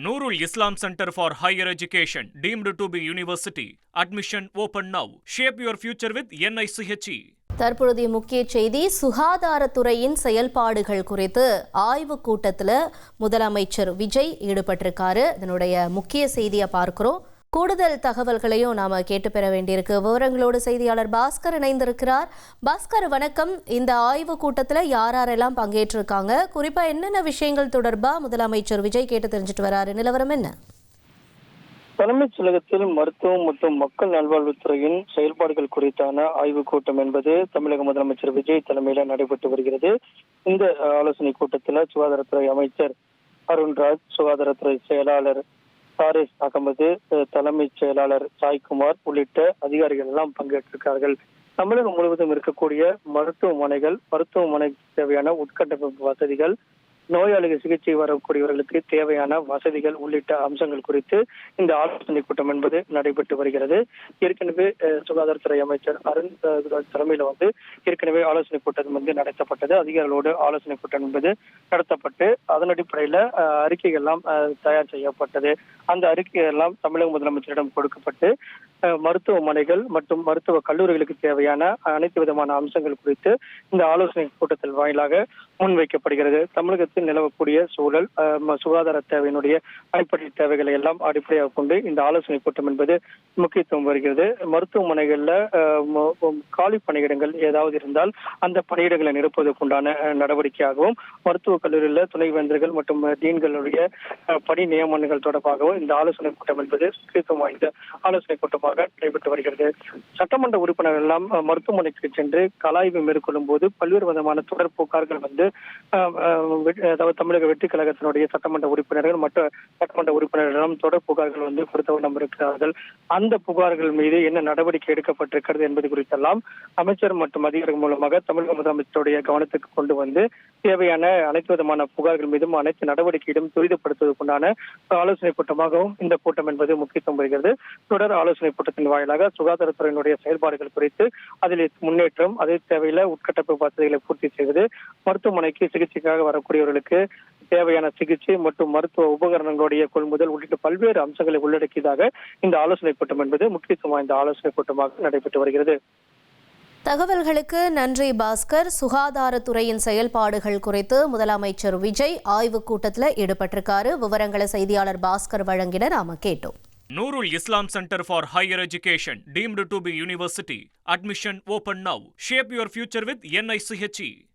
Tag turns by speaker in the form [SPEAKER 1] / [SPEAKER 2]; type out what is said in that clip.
[SPEAKER 1] Nurul Islam Center for Higher Education, deemed to be university. Admission open now. Shape your future with NICHE.
[SPEAKER 2] தற்பொழுதைய முக்கிய செய்தி, சுகாதாரத்துறையின் செயல்பாடுகள் குறித்து ஆய்வுக் கூட்டத்தில் முதலமைச்சர் விஜய் ஈடுபட்டிருக்காரு. இதனுடைய முக்கிய செய்தியை பார்க்கிறோம். கூடுதல் தகவல்களையும் நாம கேட்டு பெற வேண்டியிருக்கு. விவரங்களோடு செய்தியாளர் பாஸ்கர் இணைந்திருக்கிறார். பாஸ்கர், வணக்கம். இந்த ஆய்வு கூட்டத்தில் யாரெல்லாம் பங்கேற்றிருக்காங்க, குறிப்பா என்னென்ன விஷயங்கள் தொடர்பா முதலமைச்சர் விஜய் கேட்டு தெரிஞ்சுட்டு வராரு, நிலவரம் என்ன?
[SPEAKER 3] தலைமைச் செயலகத்தில் மருத்துவம் மற்றும் மக்கள் நல்வாழ்வுத்துறையின் செயல்பாடுகள் குறித்தான ஆய்வுக் கூட்டம் என்பது தமிழக முதலமைச்சர் விஜய் தலைமையில நடைபெற்று வருகிறது. இந்த ஆலோசனை கூட்டத்தில் சுகாதாரத்துறை அமைச்சர் அருண்ராஜ், சுகாதாரத்துறை செயலாளர் சாரிஸ் அகமது, தலைமைச் செயலாளர் சாய்குமார் உள்ளிட்ட அதிகாரிகள் எல்லாம் பங்கேற்றிருக்கார்கள். தமிழகம் முழுவதும் இருக்கக்கூடிய மருத்துவமனைக்கு தேவையான உட்கட்டமைப்பு வசதிகள், நோயாளிகள் சிகிச்சை வரக்கூடியவர்களுக்கு தேவையான வசதிகள் உள்ளிட்ட அம்சங்கள் குறித்து இந்த ஆலோசனை கூட்டம் என்பது நடைபெற்று வருகிறது. ஏற்கனவே சுகாதாரத்துறை அமைச்சர் அருண் தலைமையில ஏற்கனவே ஆலோசனை கூட்டம் நடத்தப்பட்டது. அதிகாரிகளோடு ஆலோசனை கூட்டம் என்பது நடத்தப்பட்டு அதன் அடிப்படையில அறிக்கைகள் எல்லாம் தயார் செய்யப்பட்டது. அந்த அறிக்கைகள் எல்லாம் தமிழக முதலமைச்சரிடம் கொடுக்கப்பட்டு மருத்துவமனைகள் மற்றும் மருத்துவ கல்லூரிகளுக்கு தேவையான அனைத்து விதமான அம்சங்கள் குறித்து இந்த ஆலோசனை கூட்டத்தில் வாயிலாக முன்வைக்கப்படுகிறது. தமிழகத்தில் நிலவக்கூடிய சூழல், சுகாதார தேவையினுடைய அடிப்படை தேவைகளை எல்லாம் அடிப்படையாக கொண்டு இந்த ஆலோசனை கூட்டம் என்பது முக்கியத்துவம் வருகிறது. மருத்துவமனைகள்ல காலி பணியிடங்கள் ஏதாவது இருந்தால் அந்த பணியிடங்களை நிரப்புவதற்குண்டான நடவடிக்கையாகவும், மருத்துவக் கல்லூரியில் துணைவேந்தர்கள் மற்றும் டீன்களுடைய பணி நியமனங்கள் தொடர்பாகவும் இந்த ஆலோசனை கூட்டம் என்பது முக்கியத்துவம் வாய்ந்த ஆலோசனை கூட்டமாக நடைபெற்று வருகிறது. சட்டமன்ற உறுப்பினர்கள் எல்லாம் மருத்துவமனைக்கு சென்று கலாய்வு மேற்கொள்ளும் போது பல்வேறு விதமான தொடர் புகார்கள் அதாவது தமிழக வெற்றி கழகத்தினுடைய சட்டமன்ற உறுப்பினர்கள் மற்ற சட்டமன்ற உறுப்பினர்களிடம் தொடர் புகார்கள் கொடுத்த வண்ணம் இருக்கிறார்கள். அந்த புகார்கள் மீது என்ன நடவடிக்கை எடுக்கப்பட்டிருக்கிறது என்பது குறித்தெல்லாம் அமைச்சர் மற்றும் அதிகாரிகள் மூலமாக தமிழக முதலமைச்சருடைய கவனத்துக்கு கொண்டு வந்து தேவையான அனைத்து விதமான புகார்கள் மீதும் அனைத்து நடவடிக்கையிலும் துரிதப்படுத்துவதற்குண்டான ஆலோசனை கூட்டமாகவும் இந்த கூட்டம் என்பது முக்கியத்துவம் வருகிறது. தொடர் ஆலோசனை கூட்டத்தின் வாயிலாக சுகாதாரத்துறையினுடைய செயல்பாடுகள் குறித்து, அதில் முன்னேற்றம், அதே தேவையில உட்கட்டமைப்பு வசதிகளை பூர்த்தி செய்வது, மருத்துவமனைக்கு சிகிச்சைக்காக வரக்கூடியவர்களுக்கு தேவையான சிகிச்சை மற்றும் மருத்துவ உபகரணங்களுடைய கொள்முதல் உள்ளிட்ட பல்வேறு அம்சங்களை உள்ளடக்கியதாக இந்த ஆலோசனை கூட்டம் என்பது முக்கியத்துவம் வாய்ந்த ஆலோசனை கூட்டமாக நடைபெற்று வருகிறது.
[SPEAKER 2] தகவல்களுக்கு நன்றி பாஸ்கர். சுகாதாரத்துறையின் செயல்பாடுகள் குறித்து முதலமைச்சர் விஜய் ஆய்வுக் கூட்டத்தில் ஈடுபட்டிருக்காரு. விவரங்களை செய்தியாளர் பாஸ்கர் வழங்கின நாம கேட்டோம்.
[SPEAKER 1] Nurul Islam Center for Higher Education, deemed to be university. Admission open now. Shape your future with NICHE.